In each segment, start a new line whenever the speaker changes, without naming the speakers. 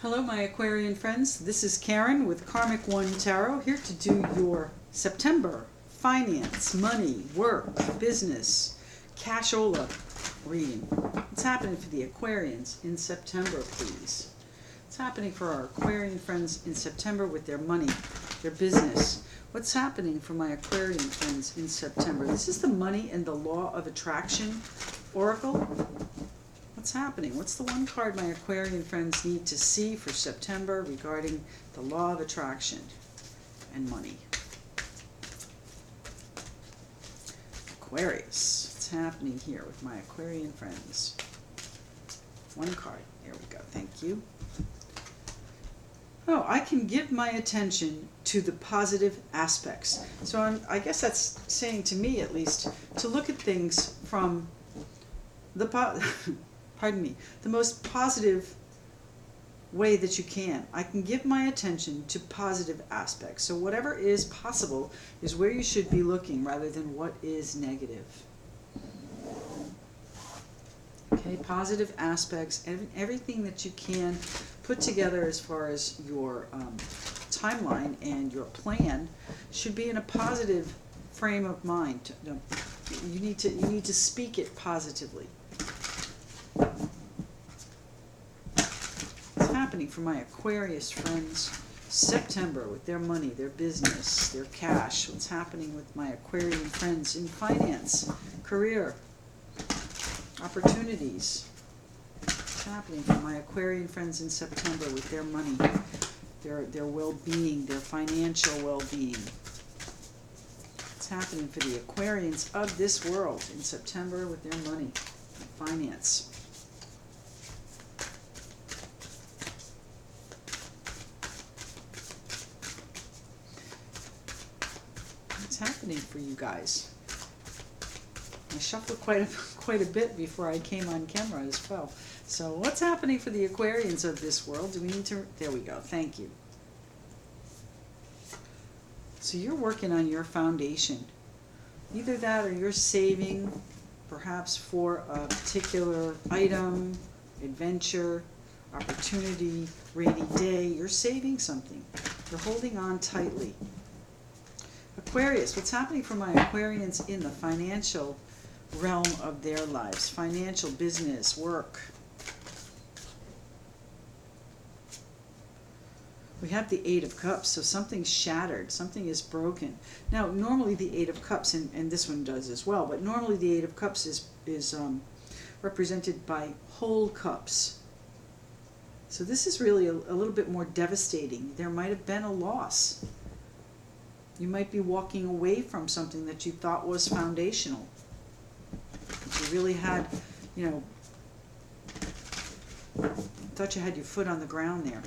Hello my Aquarian friends, this is Karen with Karmic One Tarot, here to do your September finance, money, work, business, cashola reading. What's happening for the Aquarians in September, please? What's happening for our Aquarian friends in September with their money, their business? What's happening for my Aquarian friends in September? This is the Money and the Law of Attraction Oracle. What's happening? What's the one card my Aquarian friends need to see for September regarding the law of attraction and money? Aquarius. What's happening here with my Aquarian friends? One card. There we go. Thank you. Oh, I can give my attention to the positive aspects. So I guess that's saying to me, at least, to look at things from the the most positive way that you can. I can give my attention to positive aspects. So whatever is possible is where you should be looking rather than what is negative. Okay, positive aspects, and everything that you can put together as far as your timeline and your plan should be in a positive frame of mind. You need to speak it positively. What's happening for my Aquarius friends September with their money, their business, their cash? What's happening with my Aquarian friends in finance, career, opportunities? What's happening for my Aquarian friends in September with their money, their well-being, their financial well-being? What's happening for the Aquarians of this world in September with their money and finance? What's happening for you guys? I shuffled quite a bit before I came on camera as well. So what's happening for the Aquarians of this world? Do we need to... There we go. Thank you. So you're working on your foundation. Either that or you're saving perhaps for a particular item, adventure, opportunity, rainy day. You're saving something. You're holding on tightly. Aquarius, what's happening for my Aquarians in the financial realm of their lives? Financial, business, work. We have the Eight of Cups, so something's shattered, something is broken. Now, normally the Eight of Cups, and this one does as well, but normally the Eight of Cups is represented by whole cups. So this is really a little bit more devastating. There might have been a loss. You might be walking away from something that you thought was foundational. That you really had, thought you had your foot on the ground there.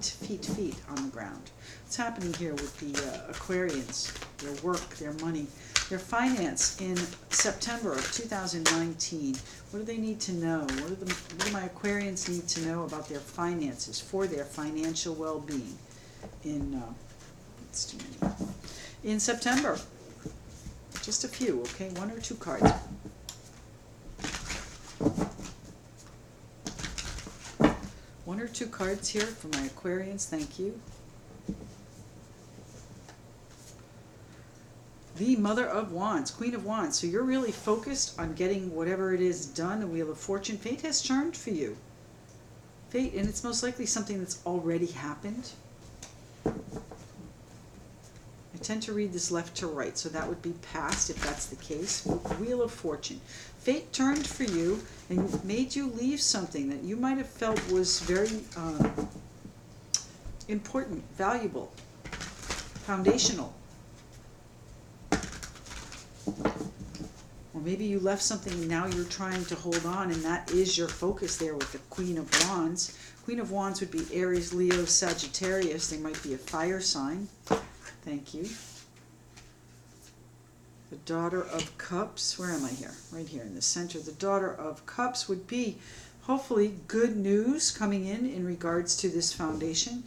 Feet on the ground. What's happening here with the Aquarians? Their work, their money, their finance in September of 2019. What do they need to know? What do my Aquarians need to know about their finances for their financial well-being in September? Just a few, okay? One or two cards. One or two cards here for my Aquarians, thank you. The Mother of Wands, Queen of Wands. So you're really focused on getting whatever it is done. The Wheel of Fortune. Fate has turned for you. Fate, and it's most likely something that's already happened. I tend to read this left to right, so that would be past if that's the case. Wheel of Fortune. Fate turned for you and made you leave something that you might have felt was very important, valuable, foundational. Or maybe you left something and now you're trying to hold on, and that is your focus there with the Queen of Wands. Queen of Wands would be Aries, Leo, Sagittarius. They might be a fire sign. Thank you. The Daughter of Cups. Where am I here? Right here in the center. The Daughter of Cups would be hopefully good news coming in regards to this foundation.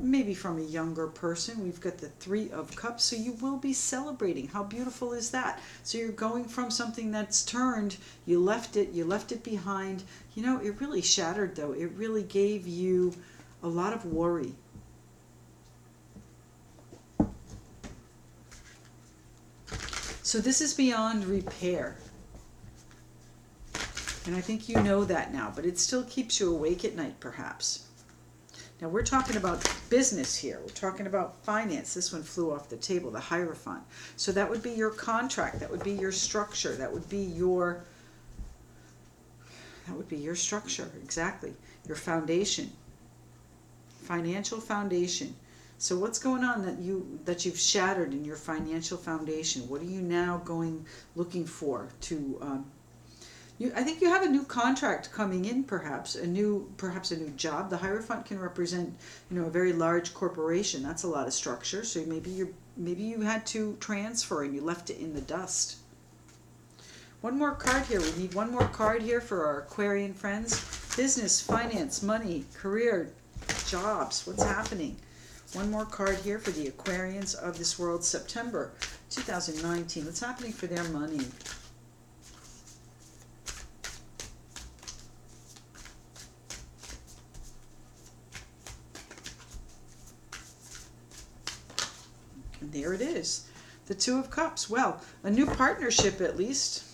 maybe from a younger person. We've got the Three of Cups, so you will be celebrating. How beautiful is that? So you're going from something that's turned, you left it behind. You know, it really shattered though. It really gave you a lot of worry. So this is beyond repair. And I think you know that now, but it still keeps you awake at night, perhaps. Now we're talking about business here. We're talking about finance. This one flew off the table, the Hierophant. So that would be your contract. That would be your structure. That would be your structure, exactly. Your foundation. Financial foundation. So what's going on that you've shattered in your financial foundation? What are you now looking for to I think you have a new contract coming in, perhaps a new job. The Hierophant can represent, you know, a very large corporation. That's a lot of structure. So maybe you had to transfer and you left it in the dust. One more card here. We need one more card here for our Aquarian friends. Business, finance, money, career, jobs. What's happening? One more card here for the Aquarians of this world, September 2019. What's happening for their money? And there it is. The Two of Cups. Well, a new partnership at least.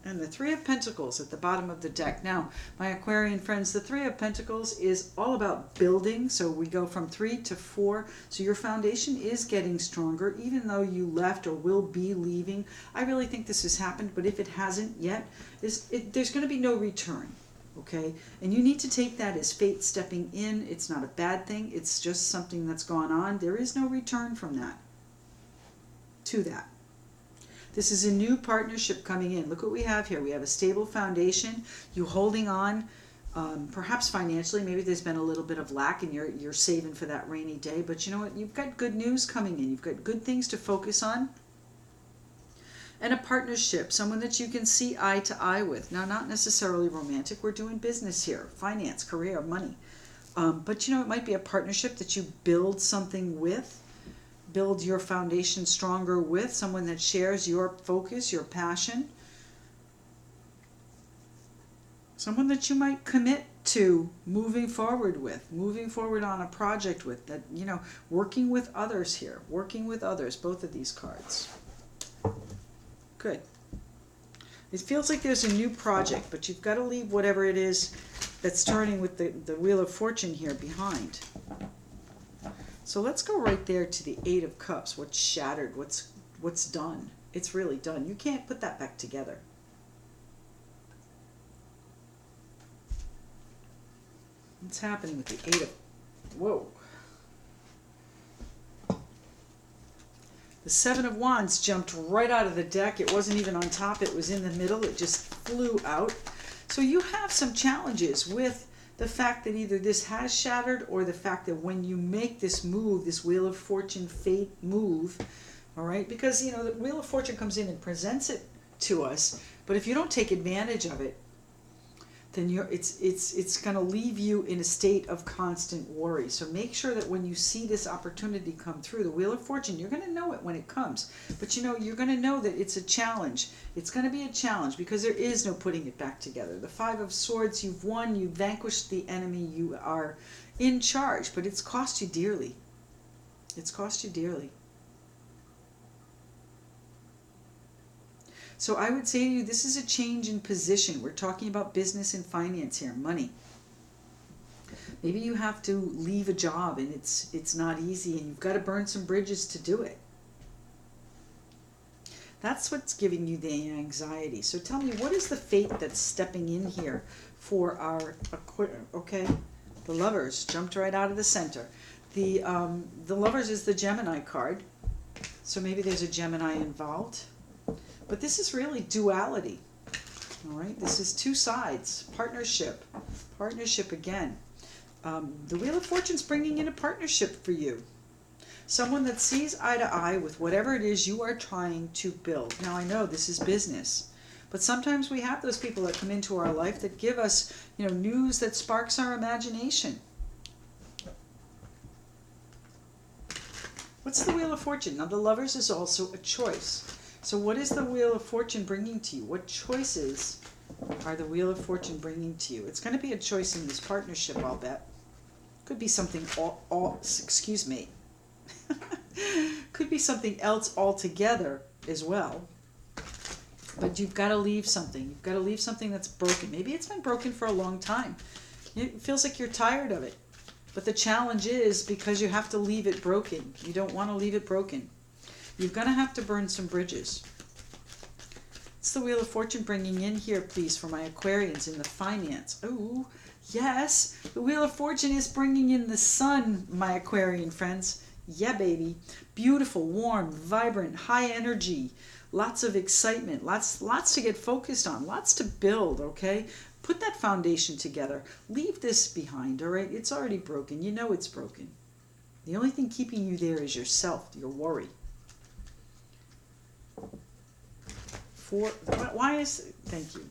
And the Three of Pentacles at the bottom of the deck. Now, my Aquarian friends, the Three of Pentacles is all about building. So we go from 3 to 4. So your foundation is getting stronger, even though you left or will be leaving. I really think this has happened, but if it hasn't yet, there's going to be no return. Okay? And you need to take that as fate stepping in. It's not a bad thing. It's just something that's gone on. There is no return from that to that. This is a new partnership coming in. Look what we have here. We have a stable foundation. You holding on, perhaps financially. Maybe there's been a little bit of lack and you're saving for that rainy day. But you know what? You've got good news coming in. You've got good things to focus on. And a partnership, someone that you can see eye to eye with. Now, not necessarily romantic. We're doing business here. Finance, career, money. But you know, it might be a partnership that you build something with. Build your foundation stronger with someone that shares your focus, your passion. Someone that you might commit to moving forward on a project with, that, you know, working with others here, working with others, both of these cards. Good. It feels like there's a new project, but you've got to leave whatever it is that's turning with the Wheel of Fortune here behind. So let's go right there to the Eight of Cups. What's shattered? What's done? It's really done. You can't put that back together. What's happening with the Eight of... Whoa. The Seven of Wands jumped right out of the deck. It wasn't even on top. It was in the middle. It just flew out. So you have some challenges with the fact that either this has shattered, or the fact that when you make this move, this Wheel of Fortune fate move, all right, because, you know, the Wheel of Fortune comes in and presents it to us, but if you don't take advantage of it, then it's going to leave you in a state of constant worry. So make sure that when you see this opportunity come through, the Wheel of Fortune, you're going to know it when it comes. But you know, you're going to know that it's a challenge. It's going to be a challenge because there is no putting it back together. The Five of Swords, you've won, you've vanquished the enemy, you are in charge, but it's cost you dearly. It's cost you dearly. So I would say to you, this is a change in position. We're talking about business and finance here, money. Maybe you have to leave a job and it's not easy and you've got to burn some bridges to do it. That's what's giving you the anxiety. So tell me, what is the fate that's stepping in here for our, okay, the Lovers jumped right out of the center. The Lovers is the Gemini card. So maybe there's a Gemini involved. But this is really duality, all right? This is two sides, partnership again. The Wheel of Fortune's bringing in a partnership for you. Someone that sees eye to eye with whatever it is you are trying to build. Now, I know this is business, but sometimes we have those people that come into our life that give us, you know, news that sparks our imagination. What's the Wheel of Fortune? Now, the Lovers is also a choice. So what is the Wheel of Fortune bringing to you? What choices are the Wheel of Fortune bringing to you? It's going to be a choice in this partnership, I'll bet. Could be something excuse me. Could be something else altogether as well. But you've got to leave something. You've got to leave something that's broken. Maybe it's been broken for a long time. It feels like you're tired of it. But the challenge is because you have to leave it broken. You don't want to leave it broken. You're going to have to burn some bridges. It's the Wheel of Fortune bringing in here, please, for my Aquarians in the finance. Oh, yes. The Wheel of Fortune is bringing in the sun, my Aquarian friends. Yeah, baby. Beautiful, warm, vibrant, high energy. Lots of excitement. Lots to get focused on. Lots to build, okay? Put that foundation together. Leave this behind, all right? It's already broken. You know it's broken. The only thing keeping you there is yourself, your worry. Why is, thank you.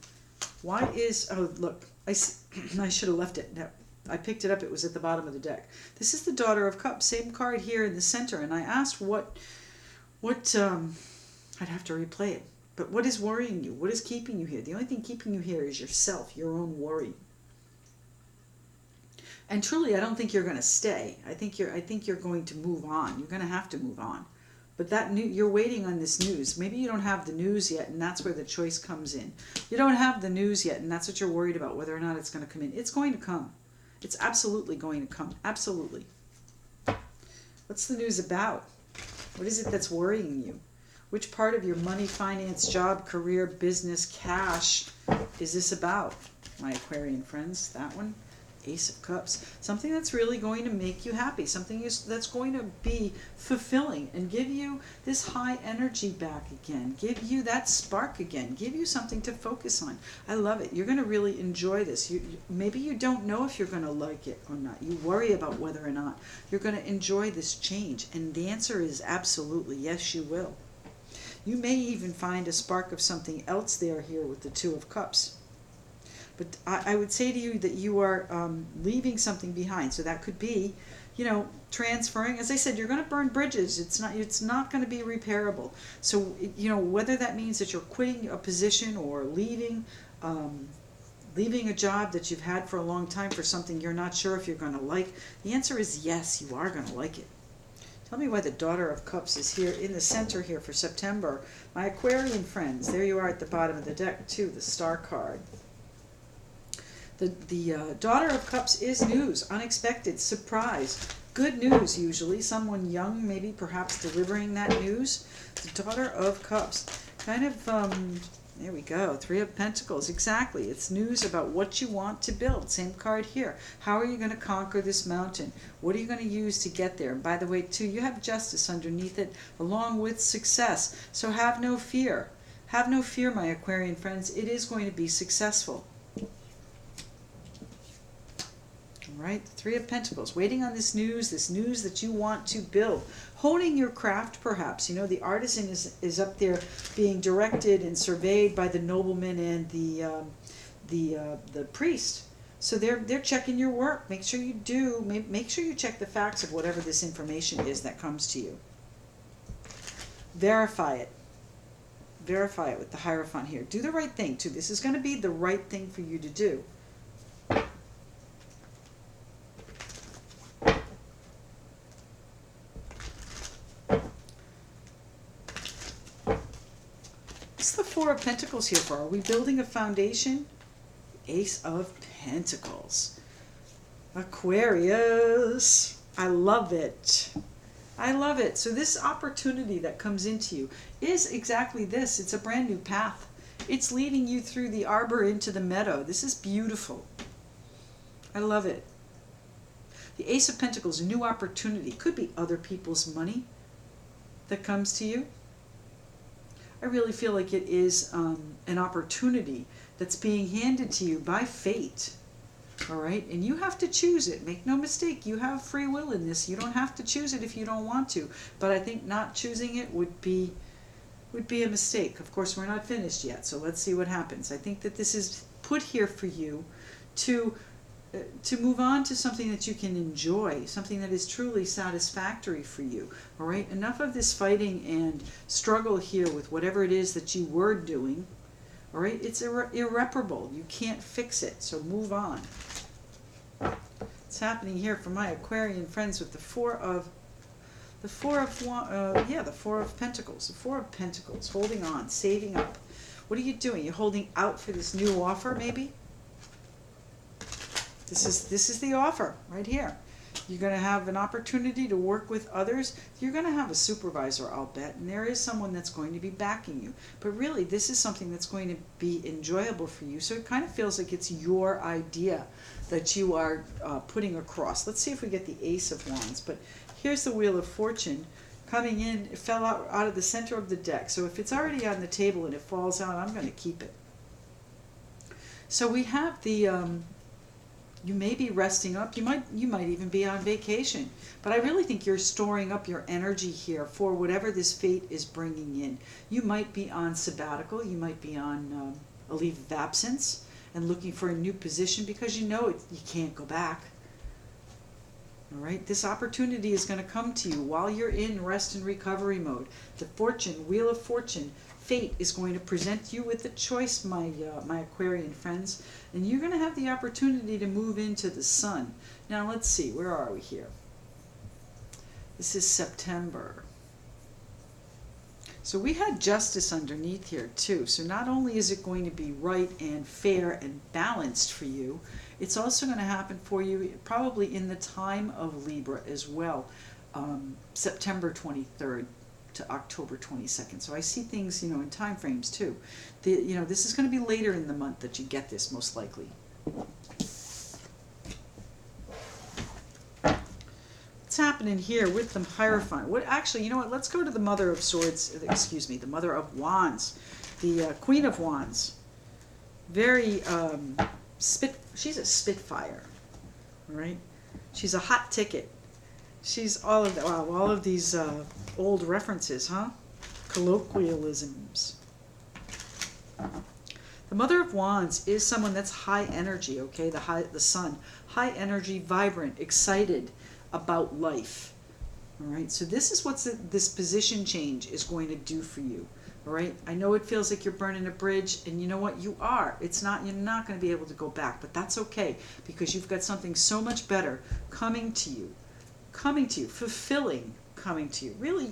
Why is, oh, look, I should have left it. No, I picked it up. It was at the bottom of the deck. This is the Daughter of Cups, same card here in the center. And I asked what I'd have to replay it. But what is worrying you? What is keeping you here? The only thing keeping you here is yourself, your own worry. And truly, I don't think you're going to stay. I think you're going to move on. You're going to have to move on. But you're waiting on this news. Maybe you don't have the news yet, and that's where the choice comes in. You don't have the news yet, and that's what you're worried about, whether or not it's going to come in. It's going to come. It's absolutely going to come. Absolutely. What's the news about? What is it that's worrying you? Which part of your money, finance, job, career, business, cash is this about, my Aquarian friends? That one? Ace of Cups. Something that's really going to make you happy. Something that's going to be fulfilling and give you this high energy back again. Give you that spark again. Give you something to focus on. I love it. You're going to really enjoy this. Maybe you don't know if you're going to like it or not. You worry about whether or not you're going to enjoy this change. And the answer is absolutely yes, you will. You may even find a spark of something else there here with the Two of Cups. But I would say to you that you are leaving something behind. So that could be, transferring. As I said, you're going to burn bridges. It's not going to be repairable. So, whether that means that you're quitting a position or leaving a job that you've had for a long time for something you're not sure if you're going to like, the answer is yes, you are going to like it. Tell me why the Daughter of Cups is here in the center here for September. My Aquarian friends, there you are at the bottom of the deck too, the Star card. The Daughter of Cups is news, unexpected, surprise, good news usually. Someone young, maybe perhaps delivering that news. The Daughter of Cups, kind of, there we go, Three of Pentacles, exactly. It's news about what you want to build. Same card here. How are you going to conquer this mountain? What are you going to use to get there? And by the way, too, you have Justice underneath it, along with success. So have no fear. Have no fear, my Aquarian friends. It is going to be successful. Right? Three of Pentacles, waiting on this news that you want to build. Honing your craft, perhaps. The artisan is up there being directed and surveyed by the nobleman and the priest. So they're checking your work. Make sure you do. Make sure you check the facts of whatever this information is that comes to you. Verify it. Verify it with the Hierophant here. Do the right thing, too. This is going to be the right thing for you to do. What's the Four of Pentacles here for? Are we building a foundation? Ace of Pentacles. Aquarius. I love it. I love it. So this opportunity that comes into you is exactly this. It's a brand new path. It's leading you through the arbor into the meadow. This is beautiful. I love it. The Ace of Pentacles, a new opportunity. Could be other people's money that comes to you. I really feel like it is an opportunity that's being handed to you by fate. All right? And you have to choose it. Make no mistake, you have free will in this. You don't have to choose it if you don't want to. But I think not choosing it would be a mistake. Of course, we're not finished yet, so let's see what happens. I think that this is put here for you to to move on to something that you can enjoy, something that is truly satisfactory for you. All right, enough of this fighting and struggle here with whatever it is that you were doing. All right, it's irreparable. You can't fix it, so move on. What's happening here for my Aquarian friends with the Four of Pentacles. The Four of Pentacles, holding on, saving up. What are you doing? You're holding out for this new offer, maybe? This is the offer right here. You're going to have an opportunity to work with others. You're going to have a supervisor, I'll bet, and there is someone that's going to be backing you. But really, this is something that's going to be enjoyable for you. So it kind of feels like it's your idea that you are putting across. Let's see if we get the Ace of Wands. But here's the Wheel of Fortune coming in. It fell out of the center of the deck. So if it's already on the table and it falls out, I'm going to keep it. So we have the... you may be resting up. You might even be on vacation. But I really think you're storing up your energy here for whatever this fate is bringing in. You might be on sabbatical. You might be on a leave of absence and looking for a new position because you know you can't go back. All right, this opportunity is going to come to you while you're in rest and recovery mode. The Fortune, Wheel of Fortune, fate is going to present you with a choice, my Aquarian friends, and you're going to have the opportunity to move into the sun. Now let's see, where are we here? This is September. So we had justice underneath here too. So not only is it going to be right and fair and balanced for you, it's also going to happen for you probably in the time of Libra as well, September 23rd to October 22nd. So I see things, in time frames too. This is going to be later in the month that you get this, most likely. What's happening here with the Hierophant? Actually, you know what? Let's go to the Mother of Swords. Excuse me, the Mother of Wands, the Queen of Wands. Very she's a spitfire, right? She's a hot ticket. She's all of all of these old references, huh? Colloquialisms. The Mother of Wands is someone that's high energy, okay? The Sun, high energy, vibrant, excited about life. All right, so this is what this position change is going to do for you. All right, I know it feels like you're burning a bridge, and you know what? You are. You're not going to be able to go back, but that's okay because you've got something so much better coming to you, fulfilling, coming to you. Really,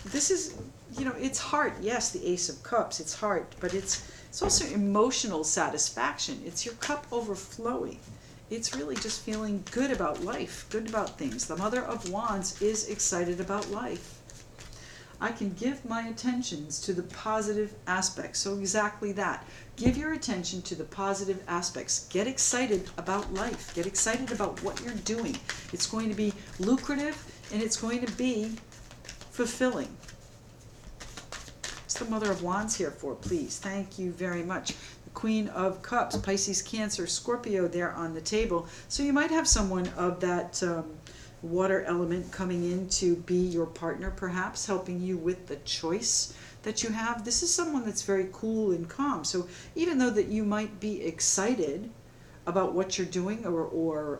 this is, it's heart. Yes, the Ace of Cups, it's heart, but it's also emotional satisfaction. It's your cup overflowing. It's really just feeling good about life, good about things. The Mother of Wands is excited about life. I can give my attentions to the positive aspects. So exactly that. Give your attention to the positive aspects. Get excited about life. Get excited about what you're doing. It's going to be lucrative and it's going to be fulfilling. What's the Mother of Wands here for, please? Thank you very much. The Queen of Cups, Pisces, Cancer, Scorpio there on the table. So you might have someone of that water element coming in to be your partner, perhaps helping you with the choice that you have. This is someone that's very cool and calm. So even though that you might be excited about what you're doing or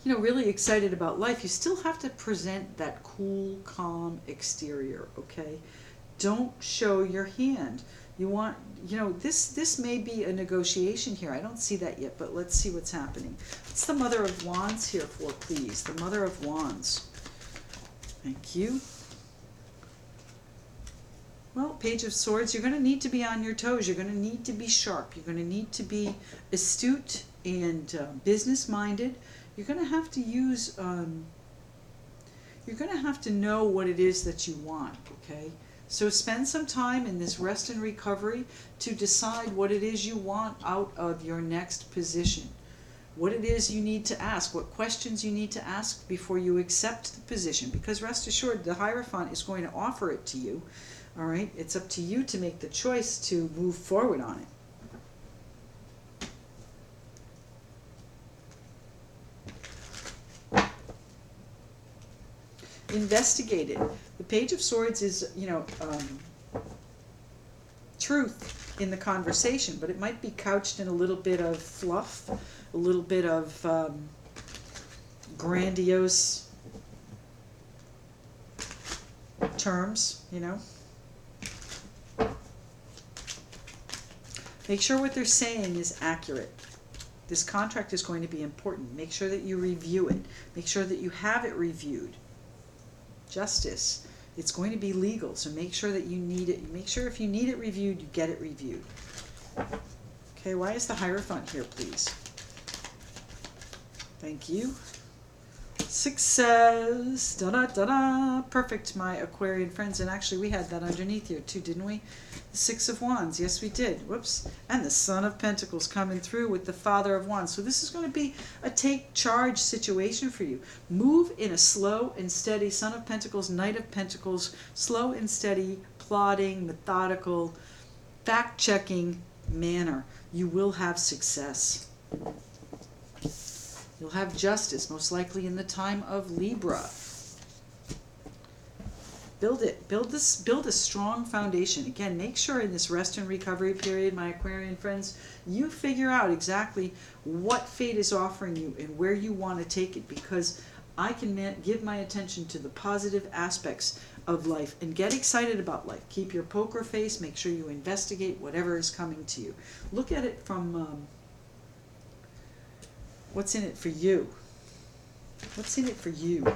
really excited about life, you still have to present that cool, calm exterior, okay? Don't show your hand. You want, this may be a negotiation here. I don't see that yet, but let's see what's happening. What's the Mother of Wands here for, please? The Mother of Wands. Thank you. Well, Page of Swords, you're going to need to be on your toes. You're going to need to be sharp. You're going to need to be astute and business-minded. You're going to have to use, you're going to have to know what it is that you want, okay? So spend some time in this rest and recovery to decide what it is you want out of your next position. What it is you need to ask, what questions you need to ask before you accept the position. Because rest assured, the Hierophant is going to offer it to you. All right? It's up to you to make the choice to move forward on it. Investigate it. The Page of Swords is, truth. in the conversation, but it might be couched in a little bit of fluff, a little bit of grandiose terms, you know. Make sure what they're saying is accurate. This contract is going to be important. Make sure that you review it. Make sure that you have it reviewed. Justice. It's going to be legal, so make sure that you need it. Make sure if you need it reviewed, you get it reviewed. Okay, why is the Hierophant here, please? Thank you. Success. Da-da-da-da. Perfect, my Aquarian friends. And actually, we had that underneath here too, didn't we? The Six of Wands. Yes, we did. Whoops. And the Son of Pentacles coming through with the Father of Wands. So this is going to be a take charge situation for you. Move in a slow and steady Son of Pentacles, Knight of Pentacles, slow and steady, plodding, methodical, fact-checking manner. You will have success. You'll have justice, most likely in the time of Libra. Build it. Build a strong foundation. Again, make sure in this rest and recovery period, my Aquarian friends, you figure out exactly what fate is offering you and where you want to take it, because I can give my attention to the positive aspects of life and get excited about life. Keep your poker face. Make sure you investigate whatever is coming to you. Look at it from what's in it for you? What's in it for you?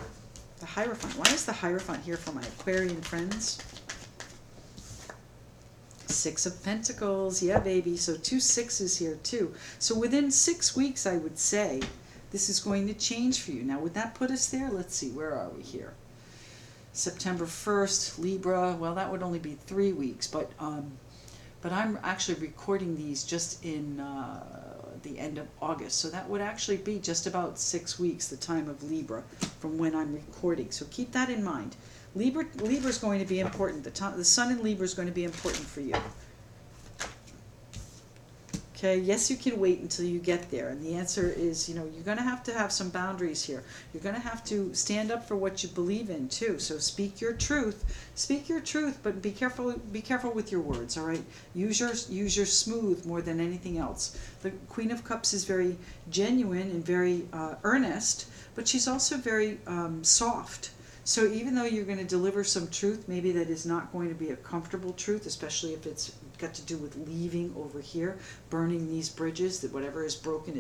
The Hierophant. Why is the Hierophant here for my Aquarian friends? Six of Pentacles. Yeah, baby. So 2 6s here too. So within 6 weeks, I would say, this is going to change for you. Now, would that put us there? Let's see. Where are we here? September 1st, Libra. Well, that would only be 3 weeks. But I'm actually recording these just in the end of August, so that would actually be just about 6 weeks, the time of Libra, from when I'm recording. So keep that in mind. Libra is the be important. The Sun in Libra is going to be important for you. Okay, yes, you can wait until you get there, and the answer is, you know, you're going to have some boundaries here. You're going to have to stand up for what you believe in too. So speak your truth, but be careful with your words. All right, use your smooth more than anything else. The Queen of Cups is very genuine and very earnest, but she's also very soft. So even though you're going to deliver some truth, maybe that is not going to be a comfortable truth, especially if it's got to do with leaving over here, burning these bridges, that whatever is broken,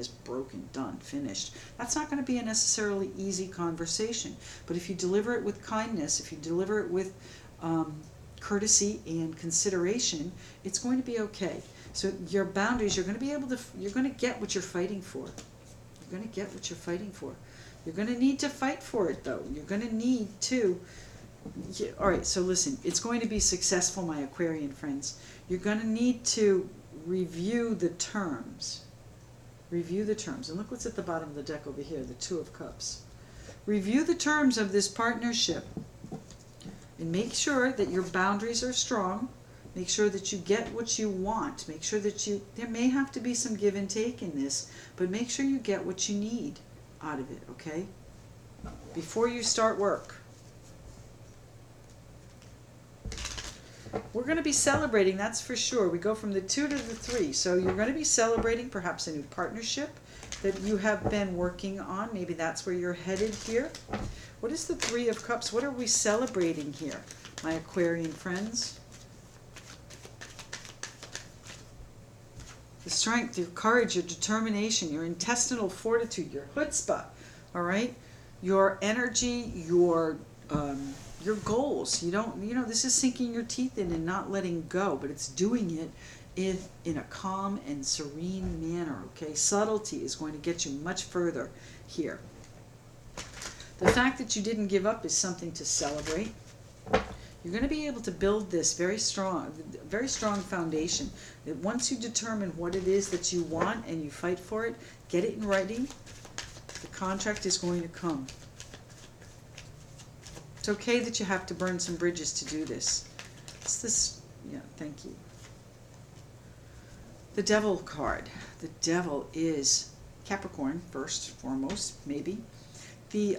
done, finished. That's not going to be a necessarily easy conversation. But if you deliver it with kindness, if you deliver it with courtesy and consideration, it's going to be okay. So your boundaries, you're going to get what you're fighting for. You're going to get what you're fighting for. You're going to need to fight for it, though. You're going to need to. Yeah, all right, so listen, it's going to be successful, my Aquarian friends. You're going to need to review the terms. Review the terms. And look what's at the bottom of the deck over here, the Two of Cups. Review the terms of this partnership. And make sure that your boundaries are strong. Make sure that you get what you want. Make sure that there may have to be some give and take in this, but make sure you get what you need out of it, okay? Before you start work. We're going to be celebrating, that's for sure. We go from the 2 to the 3. So you're going to be celebrating perhaps a new partnership that you have been working on. Maybe that's where you're headed here. What is the 3 of Cups? What are we celebrating here, my Aquarian friends? The strength, your courage, your determination, your intestinal fortitude, your chutzpah, all right? Your energy, your goals. This is sinking your teeth in and not letting go, but it's doing it in a calm and serene manner, okay? Subtlety is going to get you much further here. The fact that you didn't give up is something to celebrate. You're going to be able to build this very strong foundation. That once you determine what it is that you want and you fight for it, get it in writing, the contract is going to come. It's okay that you have to burn some bridges to do this. It's this, yeah, thank you. The Devil card. The Devil is Capricorn, first, foremost, maybe. The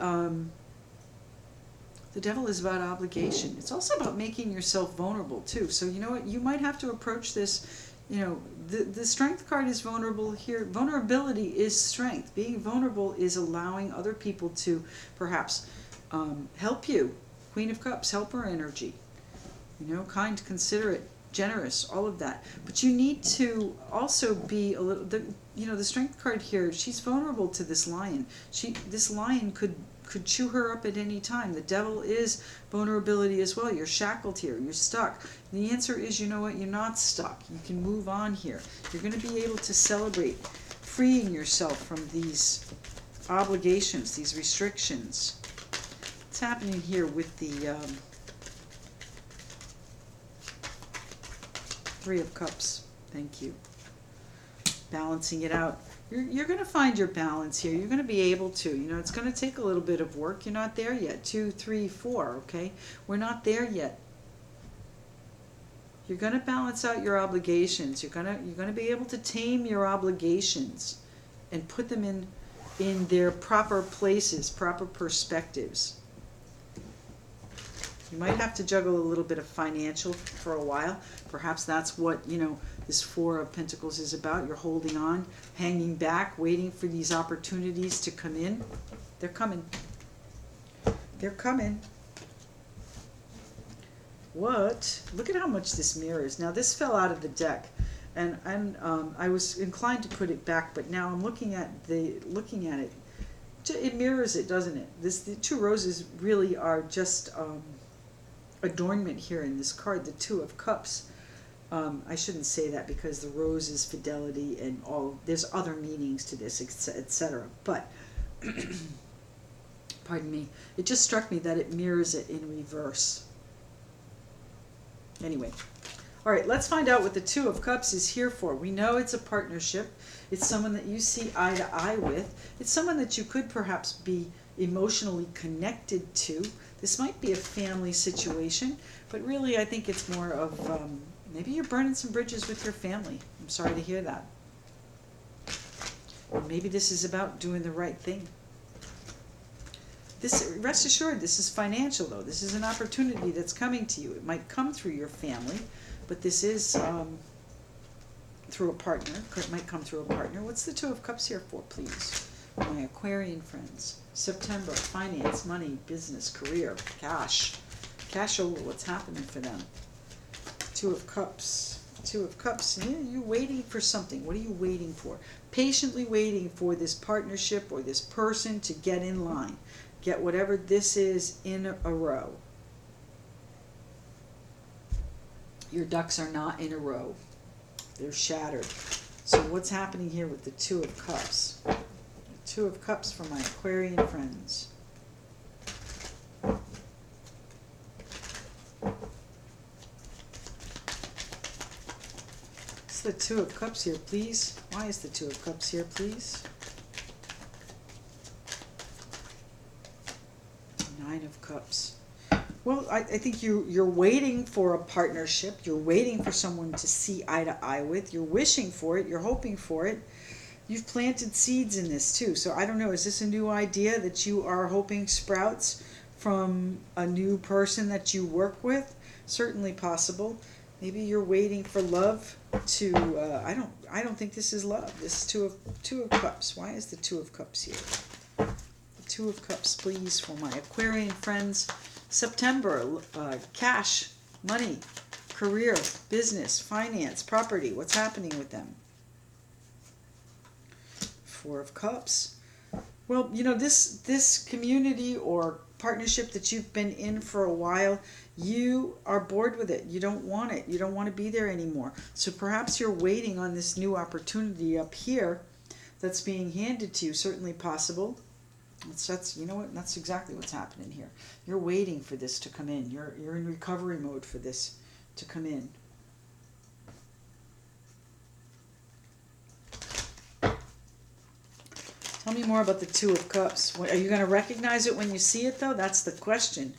Devil is about obligation. It's also about making yourself vulnerable, too. So you know what? You might have to approach this You know, the Strength card is vulnerable here. Vulnerability is strength. Being vulnerable is allowing other people to perhaps help you. Queen of Cups, helper energy. You know, kind, considerate, generous, all of that. But you need to also be a little, you know, the Strength card here, she's vulnerable to this lion. This lion could chew her up at any time. The Devil is vulnerability as well. You're shackled here. You're stuck. And the answer is, you know what? You're not stuck. You can move on here. You're going to be able to celebrate freeing yourself from these obligations, these restrictions. What's happening here with the Three of Cups? Thank you. Balancing it out. You're going to find your balance here. You're going to be able to. You know, it's going to take a little bit of work. You're not there yet. 2, 3, 4, okay? We're not there yet. You're going to balance out your obligations. You're going to be able to tame your obligations and put them in their proper places, proper perspectives. You might have to juggle a little bit of financial for a while. Perhaps that's what, you know, this Four of Pentacles is about. You're holding on, hanging back, waiting for these opportunities to come in. They're coming. They're coming. What? Look at how much this mirrors. Now, this fell out of the deck, and I was inclined to put it back, but now I'm looking at it. It mirrors it, doesn't it? The two roses really are just adornment here in this card. The Two of Cups. I shouldn't say that because the rose is fidelity and all. There's other meanings to this, etc. But pardon me. It just struck me that it mirrors it in reverse. Anyway, all right. Let's find out what the Two of Cups is here for. We know it's a partnership. It's someone that you see eye to eye with. It's someone that you could perhaps be emotionally connected to. This might be a family situation, but really I think it's more of maybe you're burning some bridges with your family. I'm sorry to hear that. Or maybe this is about doing the right thing. Rest assured, this is financial though. This is an opportunity that's coming to you. It might come through your family, but this is through a partner. It might come through a partner. What's the Two of Cups here for, please? My Aquarian friends. September, finance, money, business, career, cash. Cashola, what's happening for them? Two of Cups. Two of Cups. Yeah, you're waiting for something. What are you waiting for? Patiently waiting for this partnership or this person to get in line. Get whatever this is in a row. Your ducks are not in a row. They're shattered. So what's happening here with the Two of Cups? The Two of Cups for my Aquarian friends. What's the Two of Cups here, please? Why is the Two of Cups here, please? Nine of Cups. Well, I think you're waiting for a partnership. You're waiting for someone to see eye to eye with. You're wishing for it. You're hoping for it. You've planted seeds in this too. So I don't know, is this a new idea that you are hoping sprouts from a new person that you work with? Certainly possible. Maybe you're waiting for love to, I don't think this is love. This is Two of Cups. Why is the Two of Cups here? The Two of Cups, please, for my Aquarian friends. September, cash, money, career, business, finance, property. What's happening with them? Four of Cups. Well, you know, this community or partnership that you've been in for a while, you are bored with it. You don't want it. You don't want to be there anymore. So perhaps you're waiting on this new opportunity up here that's being handed to you. Certainly possible. That's you know what? That's exactly what's happening here. You're waiting for this to come in. You're in recovery mode for this to come in. Tell me more about the Two of Cups. Are you going to recognize it when you see it, though? That's the question.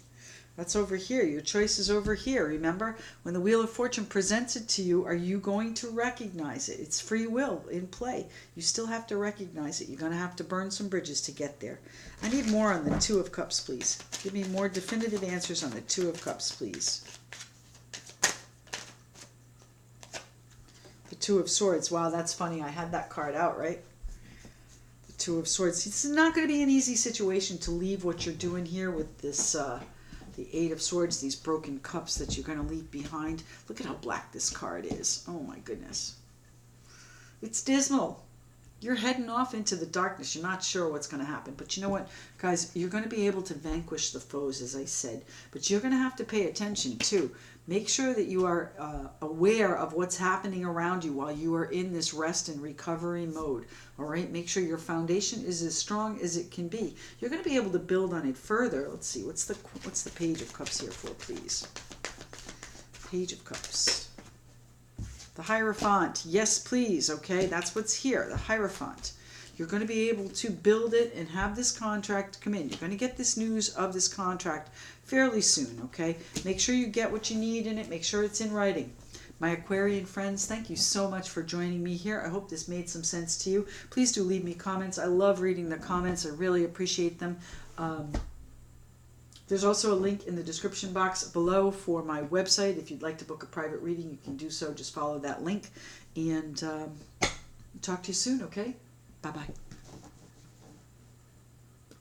That's over here. Your choice is over here. Remember, when the Wheel of Fortune presents it to you, are you going to recognize it? It's free will in play. You still have to recognize it. You're going to have to burn some bridges to get there. I need more on the Two of Cups, please. Give me more definitive answers on the Two of Cups, please. The Two of Swords. Wow, that's funny. I had that card out, right? The Two of Swords. It's not going to be an easy situation to leave what you're doing here with this, the Eight of Swords, these broken cups that you're going to leave behind. Look at how black this card is. Oh my goodness. It's dismal. You're heading off into the darkness. You're not sure what's going to happen. But you know what, guys? You're going to be able to vanquish the foes, as I said. But you're going to have to pay attention, too. Make sure that you are aware of what's happening around you while you are in this rest and recovery mode. All right? Make sure your foundation is as strong as it can be. You're going to be able to build on it further. Let's see. What's the Page of Cups here for, please? Page of Cups. The Hierophant. Yes, please. Okay, that's what's here. The Hierophant. You're going to be able to build it and have this contract come in. You're going to get this news of this contract fairly soon, okay? Make sure you get what you need in it. Make sure it's in writing. My Aquarian friends, thank you so much for joining me here. I hope this made some sense to you. Please do leave me comments. I love reading the comments. I really appreciate them. There's also a link in the description box below for my website. If you'd like to book a private reading, you can do so. Just follow that link. And talk to you soon, okay? Bye-bye.